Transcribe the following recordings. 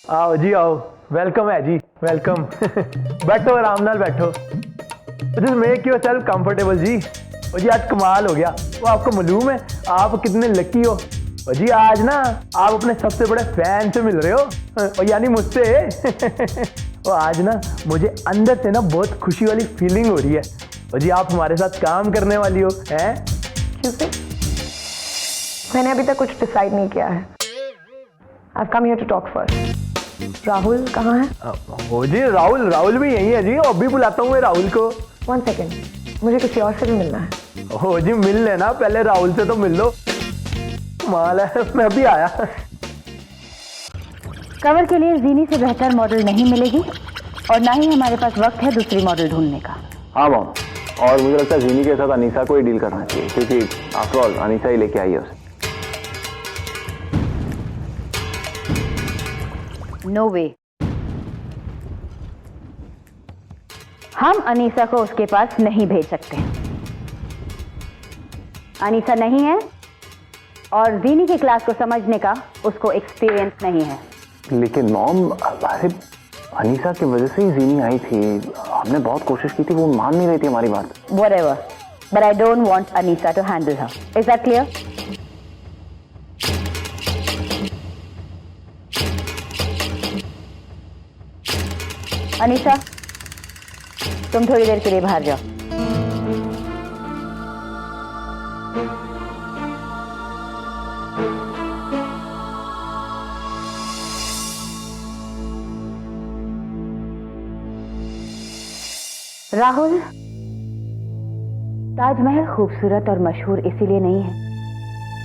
आओ जी आओ, वेलकम है जी, वेलकम। बैठो आराम नाल बैठो। जस्ट मेक योरसेल्फ कंफर्टेबल जी। और जी आज कमाल हो गया। वो आपको मालूम है आप कितने लकी हो। और जी आज ना आप अपने सबसे बड़े फैन से मिल रहे हो, और यानी मुझसे। और आज ना मुझे अंदर से ना बहुत खुशी वाली फीलिंग हो रही है। और जी आप हमारे साथ काम करने वाली हो, हैं? क्योंकि मैंने अभी तक कुछ डिसाइड नहीं किया है। I've come here to talk first. Rahul कहाँ है? ओ जी राहुल भी यही है जी। अभी बुलाता हूँ मैं राहुल को। 1 सेकेंड, मुझे किसी और से भी मिलना है। हो जी मिल लेना, पहले राहुल से तो मिल लो। माल है, मैं अभी आया। कवर के लिए जीनी से बेहतर मॉडल नहीं मिलेगी और ना ही हमारे पास वक्त है दूसरी मॉडल ढूंढने का। हाँ मॉम, और मुझे लगता है जीनी के साथ अनीसा को ही डील करना चाहिए, क्योंकि आफ्टर ऑल अनीसा ही लेके आई है उसे। नो वे, हम अनीसा को उसके पास नहीं भेज सकते। अनीसा नहीं है और जीनी की क्लास को समझने का उसको एक्सपीरियंस नहीं है। लेकिन मॉम, अरे अनीसा की वजह से ही जीनी आई थी। हमने बहुत कोशिश की थी, वो मान नहीं रही थी हमारी बात। Whatever, but I don't want Anisa to handle her. Is that clear? Anisa, तुम थोड़ी देर के लिए बाहर जाओ। राहुल, ताजमहल खूबसूरत और मशहूर इसीलिए नहीं है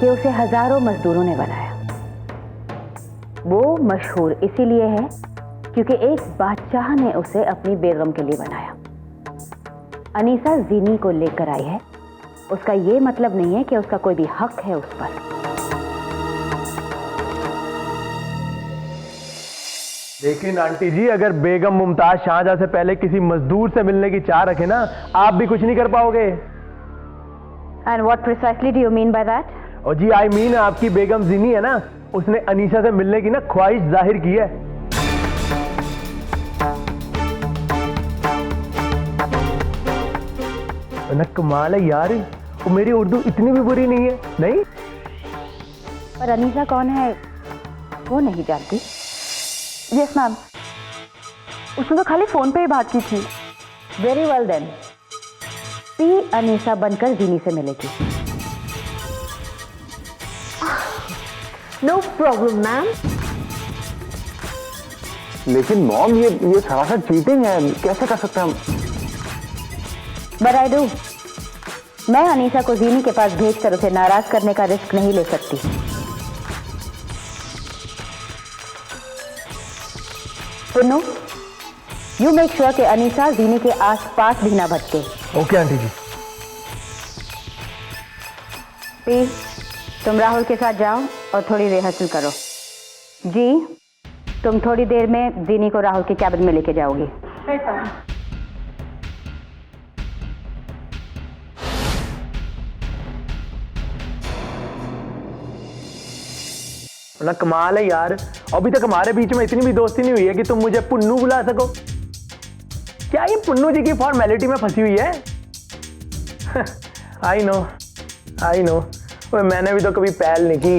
कि उसे हजारों मजदूरों ने बनाया। वो मशहूर इसीलिए है क्योंकि एक बादशाह ने उसे अपनी बेगम के लिए बनाया। अनीसा जीनी को लेकर आई है, उसका ये मतलब नहीं है कि उसका कोई भी हक है उस पर। लेकिन आंटी जी अगर बेगम मुमताज शाहजहां से पहले किसी मजदूर से मिलने की चाह रखे ना, आप भी कुछ नहीं कर पाओगे। And what precisely do you mean by that? और जी आई मीन आपकी बेगम जीनी है ना, उसने अनीसा से मिलने की ना ख्वाहिश जाहिर की है। ना कमाल है यार, वो मेरी उर्दू इतनी भी बुरी नहीं है। नहीं, पर अनीसा कौन है वो नहीं जानती। यस मैम, उसने तो खाली फोन पे ही बात की थी। वेरी वेल देन, पी अनीसा बनकर जीनी से मिलेगी। No problem ma'am. लेकिन मॉम, ये सरासर चीटिंग है, कैसे कर सकते हैं हम? But I do. मैं अनीसा को जीनी के पास भेजकर उसे नाराज करने का रिस्क नहीं ले सकती। पुन्नू, यू मेक श्योर कि अनीसा जीनी के आसपास भी ना भटके। ओके आंटी जी। पी, तुम राहुल के साथ जाओ और थोड़ी रिहर्सल करो। जी, तुम थोड़ी देर में जीनी को राहुल के कैबिन में लेके जाओगी। ना कमाल है यार, अभी तक हमारे बीच में इतनी भी दोस्ती नहीं हुई है कि तुम मुझे पुन्नू बुला सको। क्या ये पुन्नू जी की फॉर्मेलिटी में फंसी हुई है? आई नो, मैंने भी तो कभी पहल नहीं की।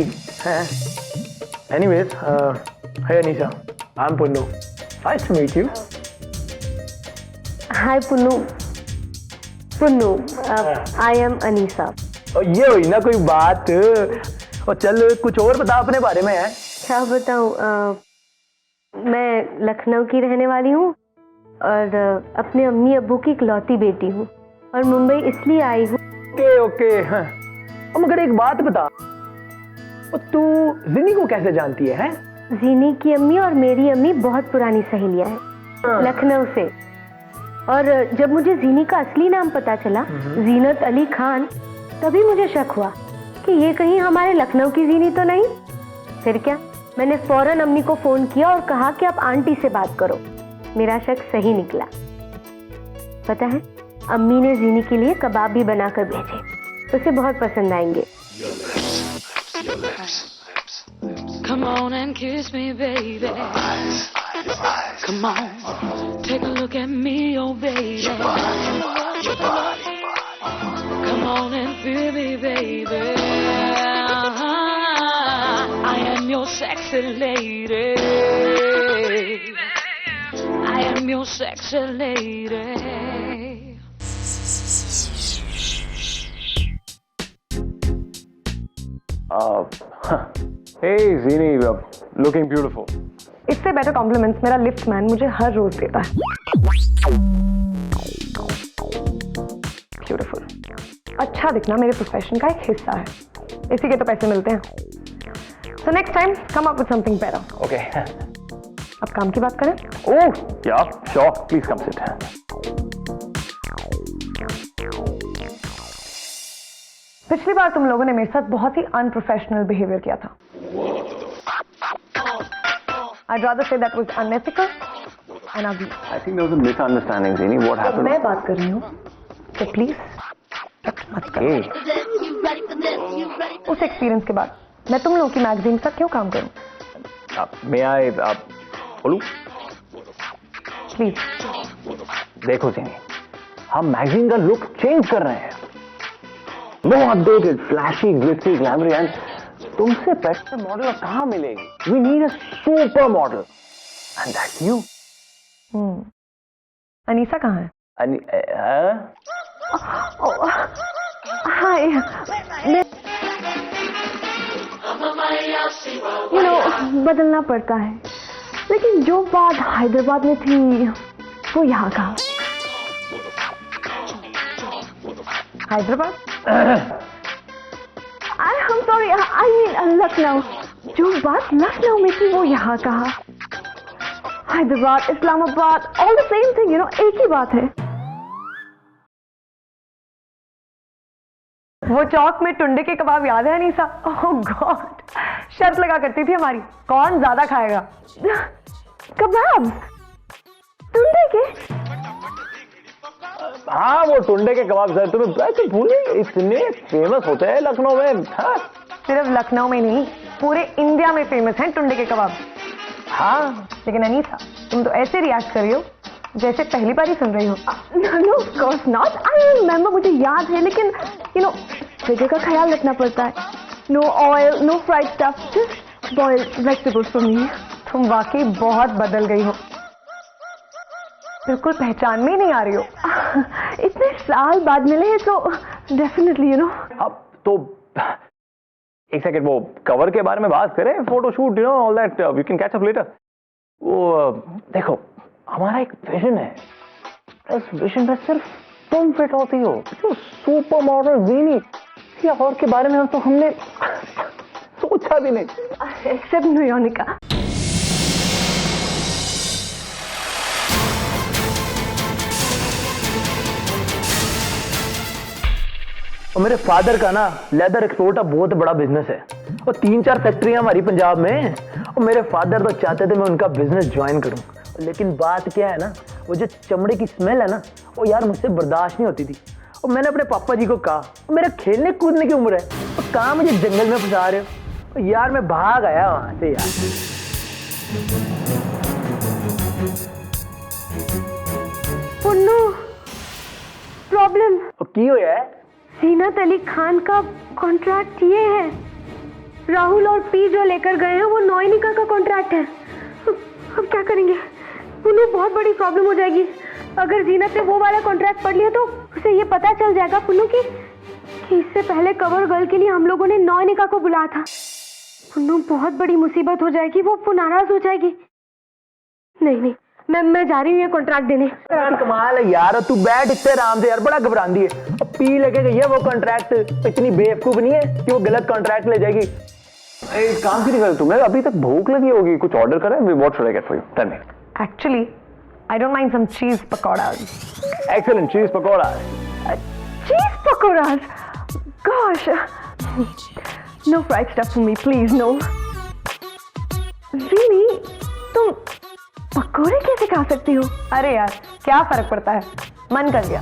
Anyways, hi Anisa, I am Punnu, nice to meet you. Hi Punnu, I am Anisa. और ये हुई ना कोई बात। और चल कुछ और बता अपने बारे में। है क्या बताऊँ, मैं लखनऊ की रहने वाली हूँ और अपने अम्मी अब्बू की इकलौती बेटी हूँ और मुंबई इसलिए आई हूँ। ओके। हाँ, मगर एक बात बता, तू जीनी को कैसे जानती है? जीनी की अम्मी और मेरी अम्मी बहुत पुरानी सहेलियां हैं लखनऊ से। और जब मुझे जीनी का असली नाम पता चला, जीनत अली खान, तभी मुझे शक हुआ कि ये कहीं हमारे लखनऊ की जीनी तो नहीं। फिर क्या, मैंने फौरन अम्मी को फोन किया और कहा कि आप आंटी से बात करो। मेरा शक सही निकला। पता है, अम्मी ने जीनी के लिए कबाब भी बनाकर भेजे, उसे बहुत पसंद आएंगे। Come Come on and kiss me, baby. Come on, take a look at me, oh baby. Come on and feel me, baby. I am your sexy lady. I am your sexy lady. Hey Zini, looking beautiful. इससे better compliments मेरा lift man मुझे हर रोज देता है। Beautiful. अच्छा दिखना मेरे profession का एक हिस्सा है, इसी के तो पैसे मिलते हैं। So next time come up with something better. Okay. अब काम की बात करें? Oh, yeah, sure. Please come sit. पिछली बार तुम लोगों ने मेरे साथ बहुत ही अनप्रोफेशनल बिहेवियर किया था। I'd rather say that was unethical and ugly. I think there was a misunderstanding, Zini. What तो happened? मैं बात कर रही हूँ, तो प्लीज मत करो। Hey, उस एक्सपीरियंस के बाद मैं तुम लोगों की मैगजीन के साथ क्यों काम करूँ? may I बोलूं? प्लीज। देखो Zini, हम मैगजीन का लुक चेंज कर रहे हैं। No updated, flashy, glitzy, glamoury and तुमसे बेटर मॉडल कहाँ मिलेगी? We need a super model, and that's you. Anisa कहाँ है? हाय, बदलना पड़ता है, लेकिन जो बात हैदराबाद में थी वो यहाँ कहाँ? Hyderabad? I'm sorry, I mean Lucknow. जो बात लखनऊ में थी वो यहाँ कहा? Hyderabad, Islamabad, all the same thing, एक ही बात है। वो चौक में टुंडे के कबाब याद है अनीसा? ओह गॉड, शर्त लगा करती थी हमारी, कौन ज्यादा खाएगा। कबाब टुंडे के? हाँ, वो टुंडे के कबाब सर, तुम्हें भूल गई, इतने फेमस होते हैं लखनऊ में। हाँ, सिर्फ लखनऊ में नहीं, पूरे इंडिया में फेमस हैं टुंडे के कबाब। हाँ, लेकिन अनीसा, तुम तो ऐसे रिएक्ट कर रही हो जैसे पहली बार ही सुन रही हो। No of course not, I remember, मुझे याद है, लेकिन जगह का ख्याल रखना पड़ता है। No oil, no fried stuff, just boiled vegetables for me. तुम वाकई बहुत बदल गई हो, बिल्कुल पहचान में नहीं आ रही हो। इतने साल बाद मिले हैं तो डेफिनेटली अब तो एक सेकंड, वो कवर के बारे में बात करें, photoshoot, all that, we can catch up later. वो देखो, हमारा एक विजन है, इस विजन में सिर्फ तुम फिट होती हो, जो सुपर मॉडल ज़ीनी, या और के बारे में तो हमने सोचा भी नहीं, एक्सेप्ट न्यूयोनिका। और मेरे फादर का ना लेदर एक्सपोर्ट का बहुत बड़ा बिजनेस है, और 3-4 फैक्ट्रियां हमारी पंजाब में। और मेरे फादर तो चाहते थे मैं उनका बिजनेस ज्वाइन करूं, लेकिन बात क्या है ना, वो जो चमड़े की स्मेल है ना, वो यार मुझसे बर्दाश्त नहीं होती थी। और मैंने अपने पापा जी को कहा, मेरा खेलने कूदने की उम्र है, और कहाँ मुझे जंगल में फंसा रहे हो। और यार मैं भाग आया वहां से यार। पुन्नू, प्रॉब्लम की हो है? जीनत अली खान का कॉन्ट्रैक्ट ये है, राहुल और पी जो लेकर गए हैं वो नौनिका का कॉन्ट्रैक्ट है। अब क्या करेंगे पुन्नू? बहुत बड़ी प्रॉब्लम हो जाएगी। अगर जीनत ने वो वाला कॉन्ट्रैक्ट पढ़ लिया तो उसे ये पता चल जाएगा पुन्नू कि इससे पहले कवर गर्ल के लिए हम लोगों ने नौनिका को बुलाया था। पुन्नू, बहुत बड़ी मुसीबत हो जाएगी, वो नाराज हो जाएगी। नहीं, मैं जा रही हूँ ये कॉन्ट्रैक्ट देने। कमाल है यार, तू बैठ इतने आराम से यार, बड़ा घबराती है। अब पी लेके गई है वो कॉन्ट्रैक्ट, इतनी बेवकूफ नहीं है कि वो गलत कॉन्ट्रैक्ट ले जाएगी। एक काम क्यों नहीं कर, तुम्हें अभी तक भूख लगी होगी, कुछ ऑर्डर करें? What should I get for you? Tell me. Actually I don't mind some cheese pakoras. Excellent, cheese pakora. Cheese pakoras? Gosh, no fried stuff for me please, no. ज़ीनी, तुम पकोड़े कैसे खा सकती हो? अरे यार, क्या फर्क पड़ता है, मन कर गया।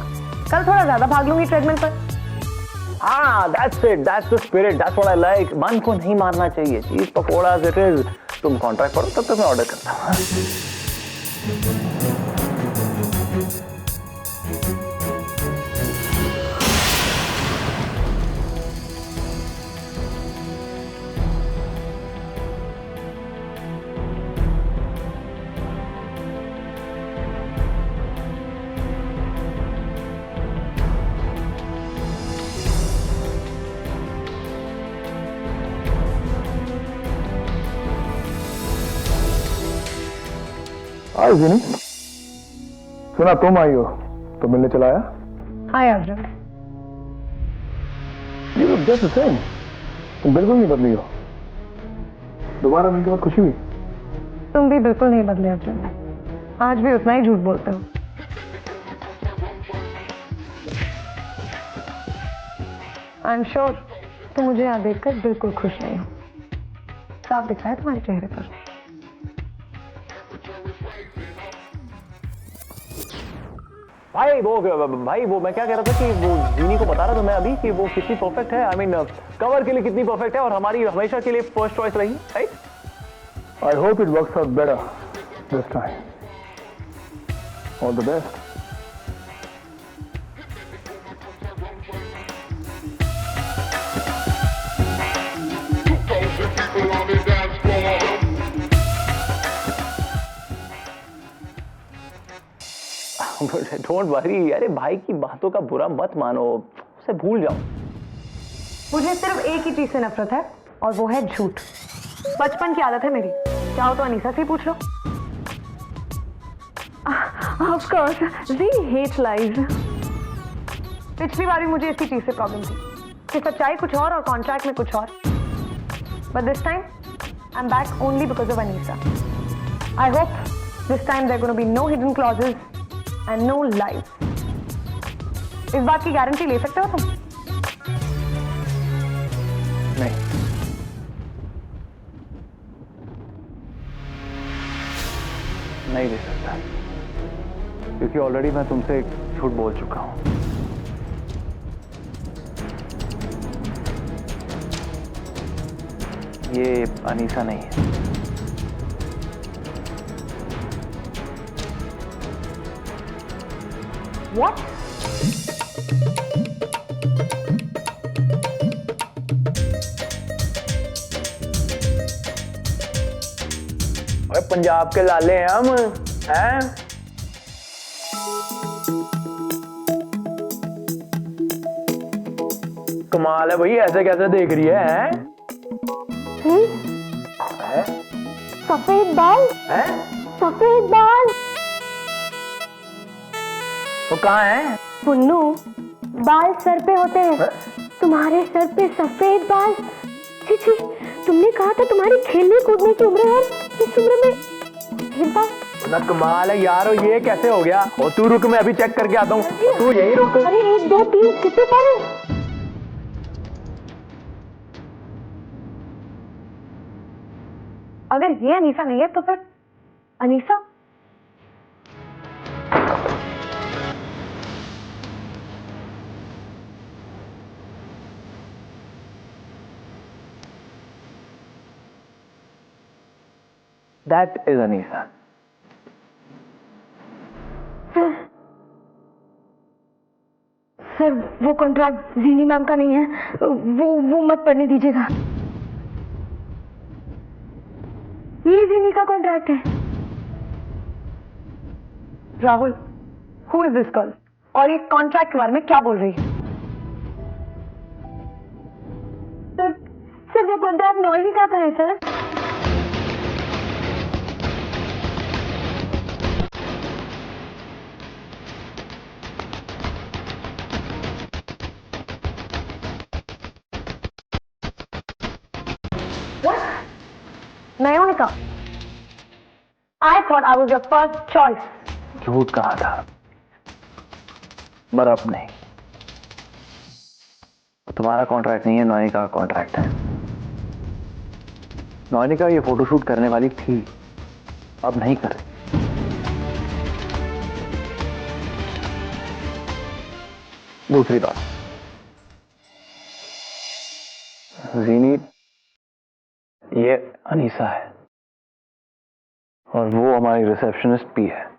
कल थोड़ा ज्यादा भाग लूंगी ट्रेडमिल पर। हाँ, that's it, that's the spirit, that's what I like. मन को नहीं मारना चाहिए, चीज पकोड़ा as it is. तुम कॉन्ट्रैक्ट पढ़ो, तब तक मैं ऑर्डर करता हूँ. हाय जिनी, सुना तुम आई हो तो मिलने चला आया. हाय Arjun. You look just the same. तुम बिल्कुल नहीं बदली हो. दोबारा मिलने के बाद खुशी हुई. तुम भी बिल्कुल नहीं बदले अर्जुन. आज भी उतना ही झूठ बोलते हो. आई एम श्योर तुम मुझे यहाँ देखकर बिल्कुल खुश नहीं हो. साफ दिखा है तुम्हारे चेहरे पर. भाई वो मैं क्या कह रहा था कि वो जीनी को बता रहा था मैं अभी कि वो कितनी परफेक्ट है. आई मीन कवर के लिए कितनी परफेक्ट है और हमारी हमेशा के लिए फर्स्ट चॉइस रही. Right. I hope it works out better this time. All the best. Don't worry. अरे भाई की बातों का बुरा मत मानो, उसे भूल जाओ. मुझे सिर्फ एक ही चीज से नफरत है और वो है झूठ. बचपन की आदत है मेरी. चाहो तो अनीसा से पूछ लो. Of course, she hates lies. पिछली बार भी मुझे इसी चीज से प्रॉब्लम थी कि सच्चाई कुछ और कॉन्ट्रैक्ट में कुछ और. But this time, I'm back only because of Anisa. I hope this time there are going to be no hidden clauses and no lies. इस बात की गारंटी ले सकते हो तुम? नहीं. नहीं दे सकता क्योंकि ऑलरेडी मैं तुमसे झूठ बोल चुका हूं. ये अनीसा नहीं है. What? अरे पंजाब के लाले हैं हम, हैं? कमाल है भाई, ऐसे कैसे देख रही है, हैं? सफेद बाल. हैं? सफेद बाल. वो कहाँ है? पुन्नू, बाल सर पे होते हैं. तुम्हारे सर पे सफेद बाल. छी छी, तुमने कहा था तुम्हारी खेलने कूदने की उम्र है और इस उम्र में सफेद बाल. ना कमाल है यार, ये कैसे हो गया? और तू रुक, मैं अभी चेक करके आता हूँ. तू यही रुक. अरे 1 2 3 कितने बाल हैं? अगर ये अनीसा नहीं है तो फिर Anisa. That is Anisa. Sir वो कॉन्ट्रैक्ट जीनी मैम का नहीं है. वो मत पढ़ने दीजिएगा. ये जीनी का कॉन्ट्रैक्ट है. Rahul, who is this girl और ये कॉन्ट्रैक्ट के बारे में क्या बोल रही है? सर वो कॉन्ट्रैक्ट नॉइजी का है sir. Nayonika, I thought I was your first choice. झूठ कहा था, पर अब नहीं. तुम्हारा कॉन्ट्रैक्ट नहीं है, नॉइनिका का कॉन्ट्रैक्ट है. नॉइनिका ये फोटोशूट करने वाली थी, अब नहीं कर रही. दूसरी बात, जीनी, ये अनीसा है और वो हमारी रिसेप्शनिस्ट भी है।